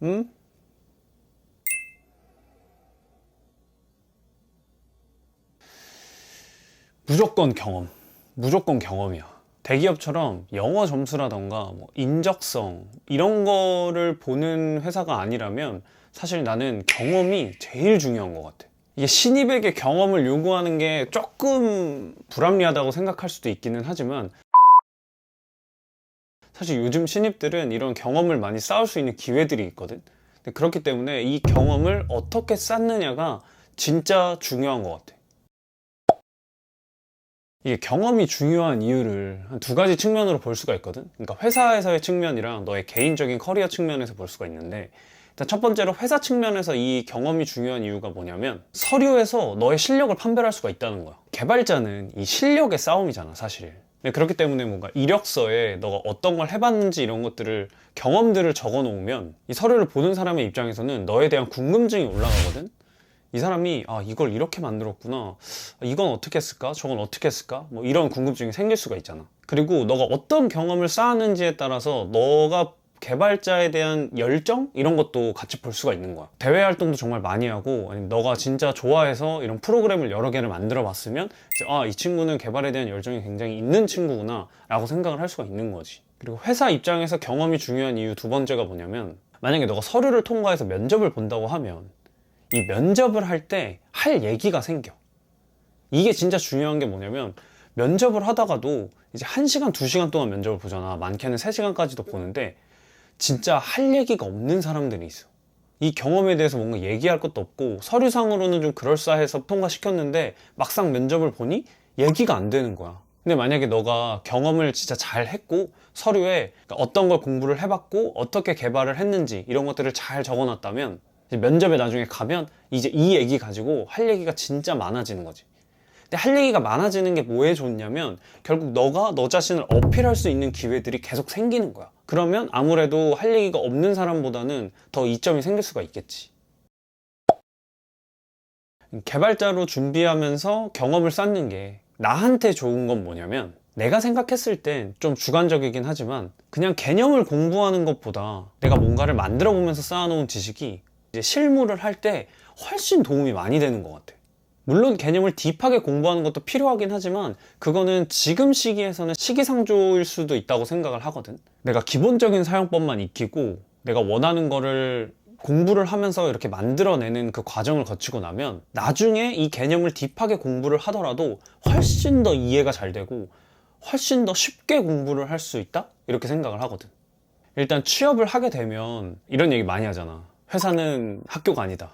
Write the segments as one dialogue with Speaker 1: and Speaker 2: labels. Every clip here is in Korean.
Speaker 1: 응? 무조건 경험. 무조건 경험이야. 대기업처럼 영어 점수라던가 뭐 인적성 이런 거를 보는 회사가 아니라면 사실 나는 경험이 제일 중요한 것 같아. 이게 신입에게 경험을 요구하는 게 조금 불합리하다고 생각할 수도 있기는 하지만 사실 요즘 신입들은 이런 경험을 많이 쌓을 수 있는 기회들이 있거든. 근데 그렇기 때문에 이 경험을 어떻게 쌓느냐가 진짜 중요한 것 같아. 이게 경험이 중요한 이유를 한 두 가지 측면으로 볼 수가 있거든. 그러니까 회사에서의 측면이랑 너의 개인적인 커리어 측면에서 볼 수가 있는데, 일단 첫 번째로 회사 측면에서 이 경험이 중요한 이유가 뭐냐면 서류에서 너의 실력을 판별할 수가 있다는 거야. 개발자는 이 실력의 싸움이잖아, 사실. 근데 그렇기 때문에 뭔가 이력서에 너가 어떤 걸 해봤는지 이런 것들을, 경험들을 적어 놓으면 이 서류를 보는 사람의 입장에서는 너에 대한 궁금증이 올라가거든. 이 사람이 이걸 이렇게 만들었구나, 이건 어떻게 했을까, 저건 어떻게 했을까, 뭐 이런 궁금증이 생길 수가 있잖아. 그리고 너가 어떤 경험을 쌓았는지에 따라서 너가 개발자에 대한 열정? 이런 것도 같이 볼 수가 있는 거야. 대외 활동도 정말 많이 하고, 아니면 너가 진짜 좋아해서 이런 프로그램을 여러 개를 만들어 봤으면 이제 이 친구는 개발에 대한 열정이 굉장히 있는 친구구나 라고 생각을 할 수가 있는 거지. 그리고 회사 입장에서 경험이 중요한 이유 두 번째가 뭐냐면, 만약에 너가 서류를 통과해서 면접을 본다고 하면 이 면접을 할 때 할 얘기가 생겨. 이게 진짜 중요한 게 뭐냐면, 면접을 하다가도 이제 1시간, 2시간 동안 면접을 보잖아. 많게는 3시간까지도 보는데 진짜 할 얘기가 없는 사람들이 있어. 이 경험에 대해서 뭔가 얘기할 것도 없고 서류상으로는 좀 그럴싸해서 통과시켰는데 막상 면접을 보니 얘기가 안 되는 거야. 근데 만약에 너가 경험을 진짜 잘 했고 서류에 어떤 걸 공부를 해봤고 어떻게 개발을 했는지 이런 것들을 잘 적어놨다면 이제 면접에 나중에 가면 이제 이 얘기 가지고 할 얘기가 진짜 많아지는 거지. 근데 할 얘기가 많아지는 게 뭐에 좋냐면 결국 너가 너 자신을 어필할 수 있는 기회들이 계속 생기는 거야. 그러면 아무래도 할 얘기가 없는 사람보다는 더 이점이 생길 수가 있겠지. 개발자로 준비하면서 경험을 쌓는 게 나한테 좋은 건 뭐냐면, 내가 생각했을 땐 좀 주관적이긴 하지만 그냥 개념을 공부하는 것보다 내가 뭔가를 만들어 보면서 쌓아놓은 지식이 이제 실무를 할 때 훨씬 도움이 많이 되는 것 같아. 물론 개념을 딥하게 공부하는 것도 필요하긴 하지만 그거는 지금 시기에서는 시기상조일 수도 있다고 생각을 하거든. 내가 기본적인 사용법만 익히고 내가 원하는 거를 공부를 하면서 이렇게 만들어내는 그 과정을 거치고 나면 나중에 이 개념을 딥하게 공부를 하더라도 훨씬 더 이해가 잘 되고 훨씬 더 쉽게 공부를 할 수 있다? 이렇게 생각을 하거든. 일단 취업을 하게 되면 이런 얘기 많이 하잖아. 회사는 학교가 아니다.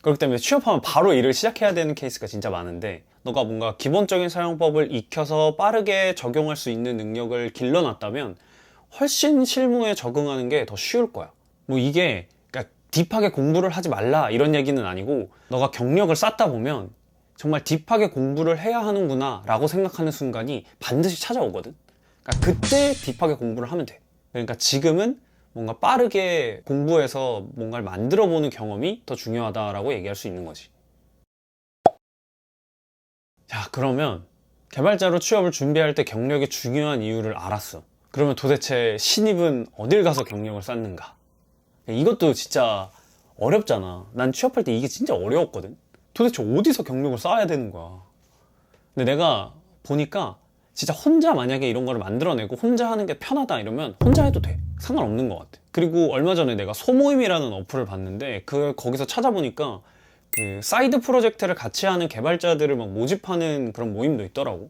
Speaker 1: 그렇기 때문에 취업하면 바로 일을 시작해야 되는 케이스가 진짜 많은데, 너가 뭔가 기본적인 사용법을 익혀서 빠르게 적용할 수 있는 능력을 길러놨다면 훨씬 실무에 적응하는 게 더 쉬울 거야. 뭐 이게 그러니까 딥하게 공부를 하지 말라 이런 얘기는 아니고, 너가 경력을 쌓다 보면 정말 딥하게 공부를 해야 하는구나 라고 생각하는 순간이 반드시 찾아오거든. 그러니까 그때 딥하게 공부를 하면 돼. 그러니까 지금은 뭔가 빠르게 공부해서 뭔가를 만들어 보는 경험이 더 중요하다라고 얘기할 수 있는 거지. 자, 그러면 개발자로 취업을 준비할 때 경력이 중요한 이유를 알았어. 그러면 도대체 신입은 어딜 가서 경력을 쌓는가? 이것도 진짜 어렵잖아. 난 취업할 때 이게 진짜 어려웠거든. 도대체 어디서 경력을 쌓아야 되는 거야. 근데 내가 보니까 진짜 혼자 만약에 이런 거를 만들어내고 혼자 하는 게 편하다 이러면 혼자 해도 돼. 상관없는 것 같아. 그리고 얼마 전에 내가 소모임이라는 어플을 봤는데 거기서 찾아보니까 그 사이드 프로젝트를 같이 하는 개발자들을 막 모집하는 그런 모임도 있더라고.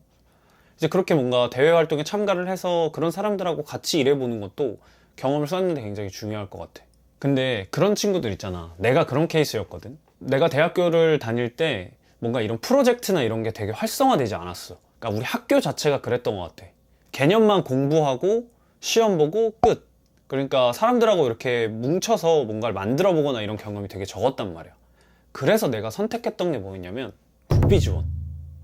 Speaker 1: 이제 그렇게 뭔가 대외 활동에 참가를 해서 그런 사람들하고 같이 일해보는 것도 경험을 쌓는 데 굉장히 중요할 것 같아. 근데 그런 친구들 있잖아. 내가 그런 케이스였거든. 내가 대학교를 다닐 때 뭔가 이런 프로젝트나 이런 게 되게 활성화되지 않았어. 그러니까 우리 학교 자체가 그랬던 것 같아. 개념만 공부하고 시험 보고 끝. 그러니까 사람들하고 이렇게 뭉쳐서 뭔가를 만들어 보거나 이런 경험이 되게 적었단 말이야. 그래서 내가 선택했던 게 뭐였냐면 국비 지원.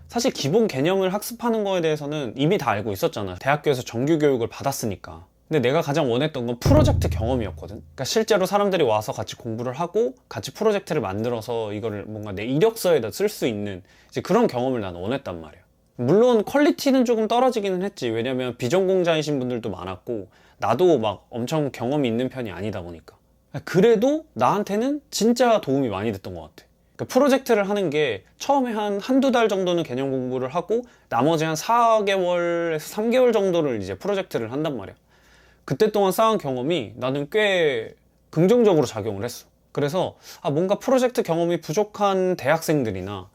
Speaker 1: 사실 기본 개념을 학습하는 거에 대해서는 이미 다 알고 있었잖아. 대학교에서 정규 교육을 받았으니까. 근데 내가 가장 원했던 건 프로젝트 경험이었거든. 그러니까 실제로 사람들이 와서 같이 공부를 하고 같이 프로젝트를 만들어서 이거를 뭔가 내 이력서에다 쓸 수 있는 이제 그런 경험을 난 원했단 말이야. 물론 퀄리티는 조금 떨어지기는 했지. 왜냐면 비전공자이신 분들도 많았고 나도 막 엄청 경험이 있는 편이 아니다 보니까. 그래도 나한테는 진짜 도움이 많이 됐던 것 같아. 그러니까 프로젝트를 하는 게 처음에 한두 달 정도는 개념 공부를 하고 나머지 한 4개월에서 3개월 정도를 이제 프로젝트를 한단 말이야. 그때 동안 쌓은 경험이 나는 꽤 긍정적으로 작용을 했어. 그래서 뭔가 프로젝트 경험이 부족한 대학생들이나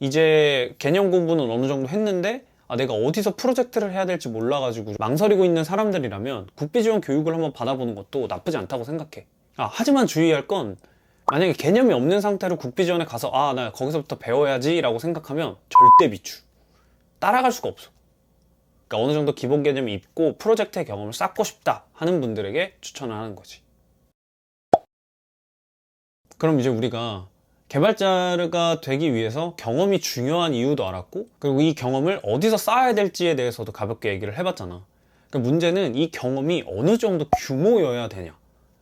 Speaker 1: 이제 개념 공부는 어느 정도 했는데 내가 어디서 프로젝트를 해야 될지 몰라가지고 망설이고 있는 사람들이라면 국비지원 교육을 한번 받아보는 것도 나쁘지 않다고 생각해. 하지만 주의할 건 만약에 개념이 없는 상태로 국비지원에 가서 나 거기서부터 배워야지 라고 생각하면 절대 비추. 따라갈 수가 없어. 그러니까 어느 정도 기본 개념이 있고 프로젝트의 경험을 쌓고 싶다 하는 분들에게 추천을 하는 거지. 그럼 이제 우리가 개발자가 되기 위해서 경험이 중요한 이유도 알았고, 그리고 이 경험을 어디서 쌓아야 될지에 대해서도 가볍게 얘기를 해봤잖아. 그러니까 문제는 이 경험이 어느 정도 규모여야 되냐,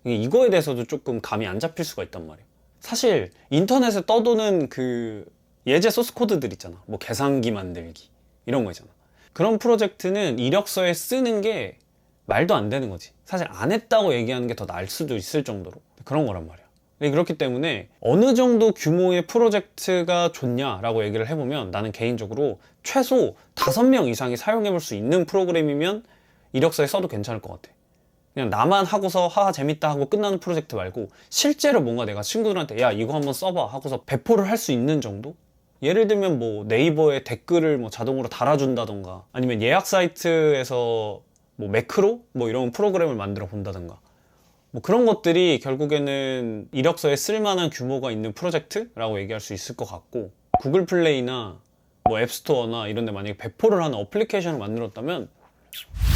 Speaker 1: 이거에 대해서도 조금 감이 안 잡힐 수가 있단 말이야. 사실 인터넷에 떠도는 그 예제 소스 코드들 있잖아. 뭐 계산기 만들기 이런 거 있잖아. 그런 프로젝트는 이력서에 쓰는 게 말도 안 되는 거지. 사실 안 했다고 얘기하는 게 더 나을 수도 있을 정도로 그런 거란 말이야. 그렇기 때문에 어느 정도 규모의 프로젝트가 좋냐라고 얘기를 해보면, 나는 개인적으로 최소 5명 이상이 사용해 볼 수 있는 프로그램이면 이력서에 써도 괜찮을 것 같아. 그냥 나만 하고서 하하 재밌다 하고 끝나는 프로젝트 말고 실제로 뭔가 내가 친구들한테 야 이거 한번 써봐 하고서 배포를 할 수 있는 정도? 예를 들면 뭐 네이버에 댓글을 뭐 자동으로 달아준다던가, 아니면 예약 사이트에서 뭐 매크로 뭐 이런 프로그램을 만들어 본다던가, 뭐 그런 것들이 결국에는 이력서에 쓸만한 규모가 있는 프로젝트라고 얘기할 수 있을 것 같고, 구글 플레이나 뭐 앱스토어나 이런 데 만약에 배포를 하는 어플리케이션을 만들었다면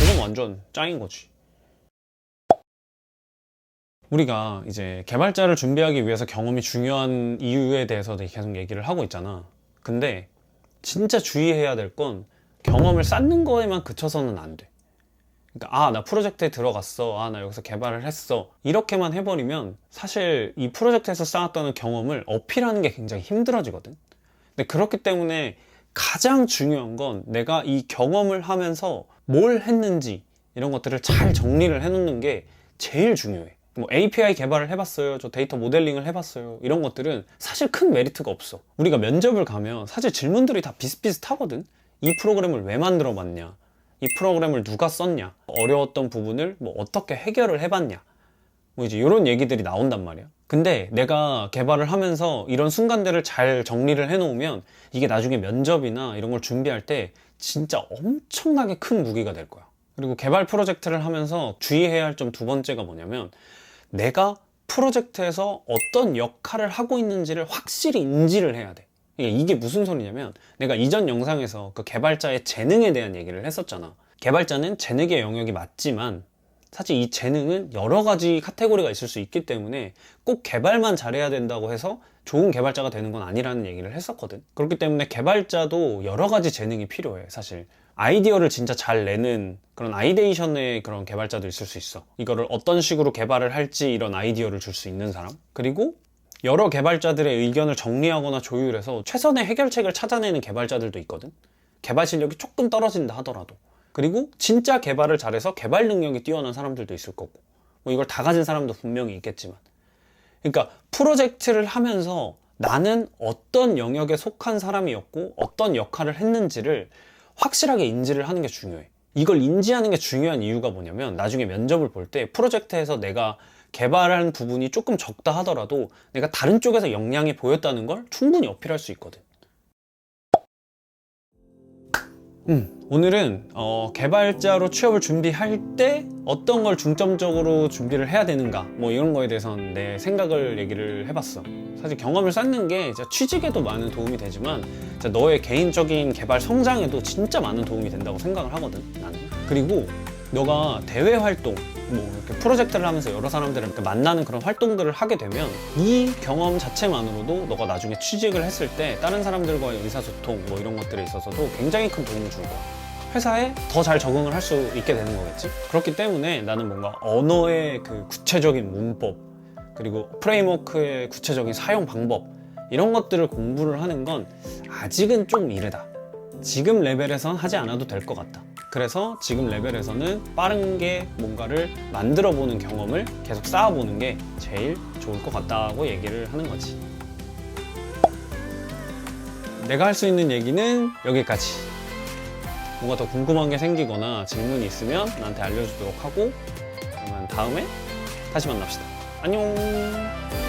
Speaker 1: 이건 완전 짱인 거지. 우리가 이제 개발자를 준비하기 위해서 경험이 중요한 이유에 대해서도 계속 얘기를 하고 있잖아. 근데 진짜 주의해야 될 건 경험을 쌓는 거에만 그쳐서는 안 돼. 그러니까 나 프로젝트에 들어갔어, 나 여기서 개발을 했어, 이렇게만 해버리면 사실 이 프로젝트에서 쌓았던 경험을 어필하는 게 굉장히 힘들어지거든. 근데 그렇기 때문에 가장 중요한 건 내가 이 경험을 하면서 뭘 했는지 이런 것들을 잘 정리를 해놓는 게 제일 중요해. 뭐 API 개발을 해봤어요, 저 데이터 모델링을 해봤어요, 이런 것들은 사실 큰 메리트가 없어. 우리가 면접을 가면 사실 질문들이 다 비슷비슷하거든. 이 프로그램을 왜 만들어 봤냐, 이 프로그램을 누가 썼냐, 어려웠던 부분을 뭐 어떻게 해결을 해봤냐, 뭐 이제 이런 얘기들이 나온단 말이야. 근데 내가 개발을 하면서 이런 순간들을 잘 정리를 해놓으면 이게 나중에 면접이나 이런 걸 준비할 때 진짜 엄청나게 큰 무기가 될 거야. 그리고 개발 프로젝트를 하면서 주의해야 할 점 두 번째가 뭐냐면, 내가 프로젝트에서 어떤 역할을 하고 있는지를 확실히 인지를 해야 돼. 이게 무슨 소리냐면, 내가 이전 영상에서 그 개발자의 재능에 대한 얘기를 했었잖아. 개발자는 재능의 영역이 맞지만 사실 이 재능은 여러 가지 카테고리가 있을 수 있기 때문에 꼭 개발만 잘해야 된다고 해서 좋은 개발자가 되는 건 아니라는 얘기를 했었거든. 그렇기 때문에 개발자도 여러 가지 재능이 필요해. 사실 아이디어를 진짜 잘 내는 그런 아이데이션의 그런 개발자도 있을 수 있어. 이거를 어떤 식으로 개발을 할지 이런 아이디어를 줄 수 있는 사람. 그리고 여러 개발자들의 의견을 정리하거나 조율해서 최선의 해결책을 찾아내는 개발자들도 있거든. 개발 실력이 조금 떨어진다 하더라도. 그리고 진짜 개발을 잘해서 개발 능력이 뛰어난 사람들도 있을 거고, 뭐 이걸 다 가진 사람도 분명히 있겠지만, 그러니까 프로젝트를 하면서 나는 어떤 영역에 속한 사람이었고 어떤 역할을 했는지를 확실하게 인지를 하는 게 중요해. 이걸 인지하는 게 중요한 이유가 뭐냐면, 나중에 면접을 볼 때 프로젝트에서 내가 개발한 부분이 조금 적다 하더라도 내가 다른 쪽에서 역량이 보였다는 걸 충분히 어필할 수 있거든. 오늘은 개발자로 취업을 준비할 때 어떤 걸 중점적으로 준비를 해야 되는가, 뭐 이런 거에 대해서는 내 생각을 얘기를 해봤어. 사실 경험을 쌓는 게 취직에도 많은 도움이 되지만 너의 개인적인 개발 성장에도 진짜 많은 도움이 된다고 생각을 하거든, 나는. 그리고 너가 대외 활동, 뭐 이렇게 프로젝트를 하면서 여러 사람들을 이렇게 만나는 그런 활동들을 하게 되면 이 경험 자체만으로도 너가 나중에 취직을 했을 때 다른 사람들과의 의사소통 뭐 이런 것들에 있어서도 굉장히 큰 도움을 줄 거야. 회사에 더 잘 적응을 할 수 있게 되는 거겠지. 그렇기 때문에 나는 뭔가 언어의 그 구체적인 문법, 그리고 프레임워크의 구체적인 사용 방법, 이런 것들을 공부를 하는 건 아직은 좀 이르다. 지금 레벨에선 하지 않아도 될 것 같다. 그래서 지금 레벨에서는 빠르게 뭔가를 만들어 보는 경험을 계속 쌓아보는 게 제일 좋을 것 같다고 얘기를 하는 거지. 내가 할 수 있는 얘기는 여기까지. 뭔가 더 궁금한 게 생기거나 질문이 있으면 나한테 알려주도록 하고, 그러면 다음에 다시 만납시다. 안녕.